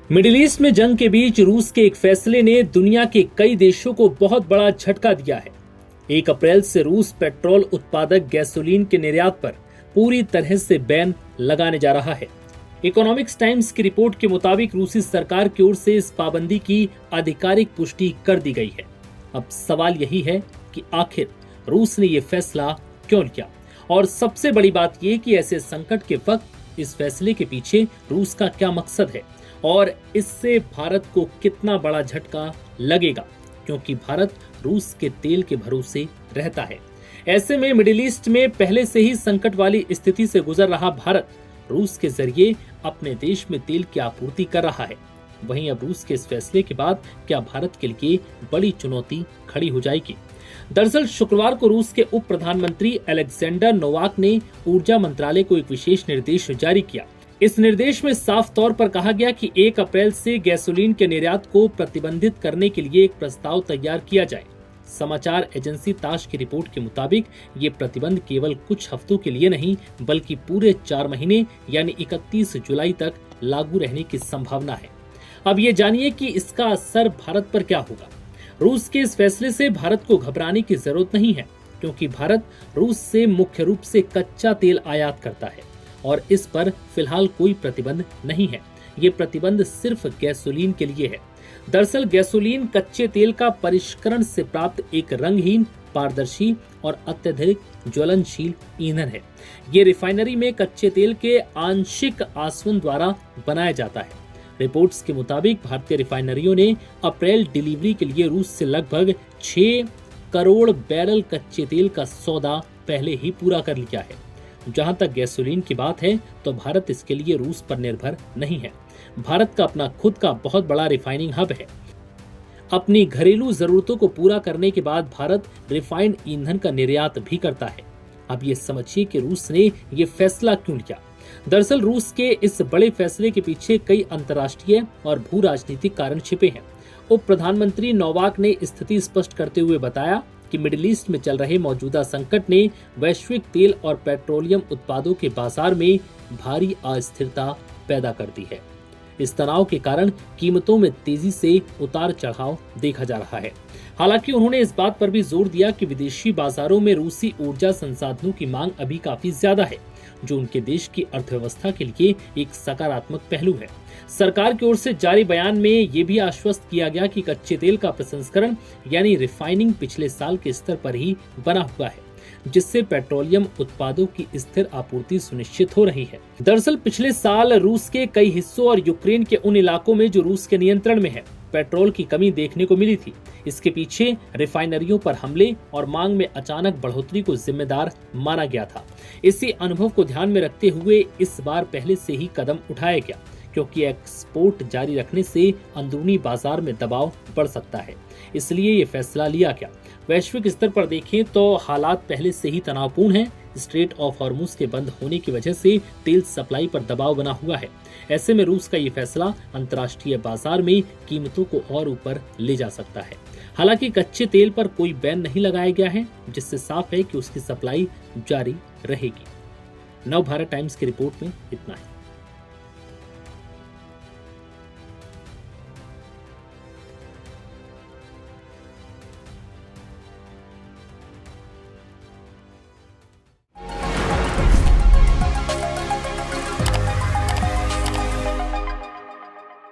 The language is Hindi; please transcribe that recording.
मिडिल ईस्ट में जंग के बीच रूस के एक फैसले ने दुनिया के कई देशों को बहुत बड़ा झटका दिया है। 1 अप्रैल से रूस पेट्रोल उत्पादक गैसोलीन के निर्यात पर पूरी तरह से बैन लगाने जा रहा है। इकोनॉमिक्स टाइम्स की रिपोर्ट के मुताबिक रूसी सरकार की ओर से इस पाबंदी की आधिकारिक पुष्टि कर दी गई है। अब सवाल यही है कि आखिर रूस ने ये फैसला क्यों लिया, और सबसे बड़ी बात यह कि ऐसे संकट के वक्त इस फैसले के पीछे रूस का क्या मकसद है और इससे भारत को कितना बड़ा झटका लगेगा, क्योंकि भारत रूस के तेल के भरोसे रहता है। ऐसे में मिडिल ईस्ट में पहले से ही संकट वाली स्थिति से गुजर रहा भारत रूस के जरिए अपने देश में तेल की आपूर्ति कर रहा है। वहीं अब रूस के इस फैसले के बाद क्या भारत के लिए बड़ी चुनौती खड़ी हो जाएगी। दरअसल शुक्रवार को रूस के उप प्रधानमंत्री अलेक्जेंडर नोवाक ने ऊर्जा मंत्रालय को एक विशेष निर्देश जारी किया। इस निर्देश में साफ तौर पर कहा गया कि 1 अप्रैल से गैसोलीन के निर्यात को प्रतिबंधित करने के लिए एक प्रस्ताव तैयार किया जाए। समाचार एजेंसी तास की रिपोर्ट के मुताबिक ये प्रतिबंध केवल कुछ हफ्तों के लिए नहीं बल्कि पूरे 4 महीने यानी 31 जुलाई तक लागू रहने की संभावना है। अब ये जानिए कि इसका असर भारत पर क्या होगा। रूस के इस फैसले से भारत को घबराने की जरूरत नहीं है, क्योंकि भारत रूस से मुख्य रूप से कच्चा तेल आयात करता है और इस पर फिलहाल कोई प्रतिबंध नहीं है। ये प्रतिबंध सिर्फ गैसोलीन के लिए है। दरअसल गैसोलीन कच्चे तेल का परिष्करण से प्राप्त एक रंगहीन, पारदर्शी और अत्यधिक ज्वलनशील ईंधन है। ये रिफाइनरी में कच्चे तेल के आंशिक आसवन द्वारा बनाया जाता है। रिपोर्ट्स के मुताबिक भारतीय रिफाइनरियों ने अप्रैल डिलीवरी के लिए रूस से लगभग 6 करोड़ बैरल कच्चे तेल का सौदा पहले ही पूरा कर लिया है। जहां तक गैसोलीन की बात है तो भारत इसके लिए रूस पर निर्भर नहीं है। भारत का अपना खुद का बहुत बड़ा रिफाइनिंग हब है। अपनी घरेलू जरूरतों को पूरा करने के बाद भारत रिफाइंड ईंधन का निर्यात भी करता है। अब ये समझिए कि रूस ने ये फैसला क्यों लिया। दरअसल रूस के इस बड़े फैसले के पीछे कई अंतर्राष्ट्रीय और भू राजनीतिक कारण छिपे हैं। उप प्रधानमंत्री नोवाक ने स्थिति स्पष्ट करते हुए बताया कि मिडिल ईस्ट में चल रहे मौजूदा संकट ने वैश्विक तेल और पेट्रोलियम उत्पादों के बाजार में भारी अस्थिरता पैदा कर दी है। इस तनाव के कारण कीमतों में तेजी से उतार चढ़ाव देखा जा रहा है। हालांकि उन्होंने इस बात पर भी जोर दिया कि विदेशी बाजारों में रूसी ऊर्जा संसाधनों की मांग अभी काफी ज्यादा है, जो उनके देश की अर्थव्यवस्था के लिए एक सकारात्मक पहलू है। सरकार की ओर से जारी बयान में ये भी आश्वस्त किया गया कि कच्चे तेल का प्रसंस्करण यानी रिफाइनिंग पिछले साल के स्तर पर ही बना हुआ है, जिससे पेट्रोलियम उत्पादों की स्थिर आपूर्ति सुनिश्चित हो रही है। दरअसल पिछले साल रूस के कई हिस्सों और यूक्रेन के उन इलाकों में जो रूस के नियंत्रण में है, पेट्रोल की कमी देखने को मिली थी। इसके पीछे रिफाइनरियों पर हमले और मांग में अचानक बढ़ोतरी को जिम्मेदार माना गया था। इसी अनुभव को ध्यान में रखते हुए इस बार पहले से ही कदम उठाया गया, क्योंकि एक्सपोर्ट जारी रखने से अंदरूनी बाजार में दबाव बढ़ सकता है। इसलिए ये फैसला लिया गया। वैश्विक स्तर पर देखें तो हालात पहले से ही तनावपूर्ण हैं। स्ट्रेट ऑफ हॉर्मुज के बंद होने की वजह से तेल सप्लाई पर दबाव बना हुआ है। ऐसे में रूस का ये फैसला अंतर्राष्ट्रीय बाजार में कीमतों को और ऊपर ले जा सकता है। हालांकि कच्चे तेल पर कोई बैन नहीं लगाया गया है, जिससे साफ है कि उसकी सप्लाई जारी रहेगी। नव भारत टाइम्स की रिपोर्ट में इतना है।